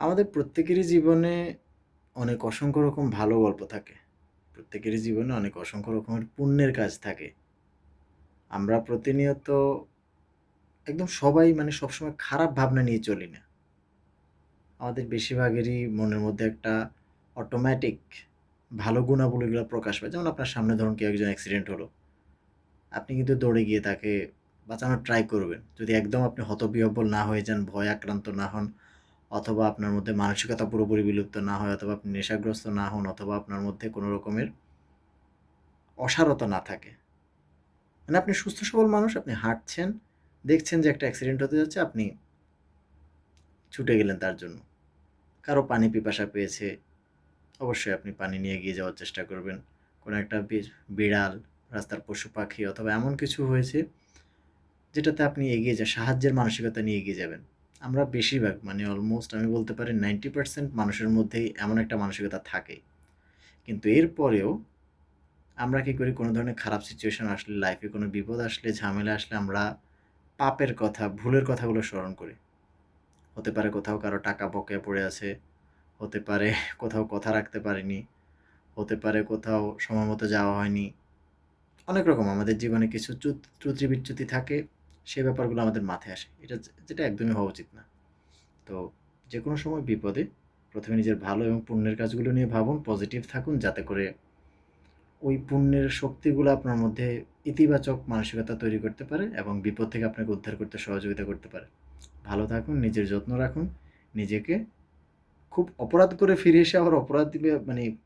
আমাদের প্রত্যেকেরই জীবনে অনেক অসংখ্য রকম ভালো গল্প থাকে। প্রত্যেকেরই জীবনে অনেক অসংখ্য রকমের পুণ্যের কাজ থাকে। আমরা প্রতিনিয়ত একদম সবাই সবসময় খারাপ ভাবনা নিয়ে চলি না। আমাদের বেশিরভাগেরই মনের মধ্যে একটা অটোমেটিক ভালো গুণাবলীগুলো প্রকাশ পায়। যেমন আপনার সামনে ধরুন কেউ একজন অ্যাক্সিডেন্ট হলো। আপনি কিন্তু দৌড়ে গিয়ে তাকে বাঁচানোর ট্রাই করবেন। যদি একদম আপনি হতবিহ্বল না হয়ে যান, ভয় আক্রান্ত না হন, অথবা আপনার মধ্যে মানসিকতা পুরোপুরি বিলুপ্ত না হয়, অথবা আপনি নেশাগ্রস্ত না হন, অথবা আপনার মধ্যে কোনো রকমের অসারতা না থাকে। আপনি সুস্থ সবল মানুষ, আপনি হাঁটছেন, দেখছেন যে একটা অ্যাক্সিডেন্ট হতে যাচ্ছে, আপনি ছুটে গেলেন তার জন্য। কারো পানি পিপাসা পেয়েছে, অবশ্যই আপনি পানি নিয়ে এগিয়ে যাওয়ার চেষ্টা করবেন। কোনো একটা বিড়াল, রাস্তার পশু পাখি অথবা এমন কিছু হয়েছে যেটাতে আপনি এগিয়ে সাহায্যের মানসিকতা নিয়ে এগিয়ে যাবেন। আমরা বেশিরভাগ অলমোস্ট আমি বলতে পারি 90% মানুষের মধ্যেই এমন একটা মানসিকতা থাকে। কিন্তু এরপরেও আমরা কি করি, কোনো ধরনের খারাপ সিচুয়েশন আসলে, লাইফে কোনো বিপদ আসলে, ঝামেলা আসলে আমরা পাপের কথা, ভুলের কথাগুলো স্মরণ করি। হতে পারে কোথাও কারো টাকা বকেয়া পড়ে আছে, হতে পারে কোথাও কথা রাখতে পারিনি, হতে পারে কোথাও সময় মতো যাওয়া হয়নি। অনেক রকম আমাদের জীবনে কিছু ত্রুটি বিচ্যুতি থাকে, সেই ব্যাপারগুলো আমাদের মাথায় আসে। যেটা একদমই হওয়া উচিত না। তো যেকোনো সময় বিপদে প্রথমে নিজের ভালো এবং পুণ্যের কাজগুলো নিয়ে ভাবুন, পজিটিভ থাকুন, যাতে করে ওই পুণ্যের শক্তিগুলো আপনার মধ্যে ইতিবাচক মানসিকতা তৈরি করতে পারে এবং বিপদ থেকে আপনাকে উদ্ধার করতে সহযোগিতা করতে পারে। ভালো থাকুন, নিজের যত্ন রাখুন, নিজেকে খুব অপরাধ করে ফিরে এসে আবার অপরাধ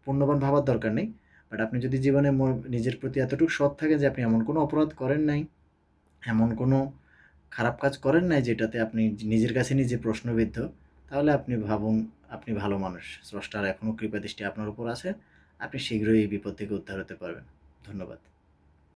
পুণ্যবান ভাবার দরকার নেই। বাট আপনি যদি জীবনে নিজের প্রতি এতটুকু সৎ থাকেন যে আপনি এমন কোনো অপরাধ করেন নাই, এমন কোনো খারাপ কাজ করেন নাই যেটাতে আপনি নিজের কাছে নিজে প্রশ্নবিদ্ধ, তাহলে আপনি ভাবুন আপনি ভালো মানুষ। স্রষ্টার এখনও কৃপা দৃষ্টি আপনার উপর আছে। আপনি শীঘ্রই এই বিপদ থেকে উদ্ধার হতে পারবেন। ধন্যবাদ।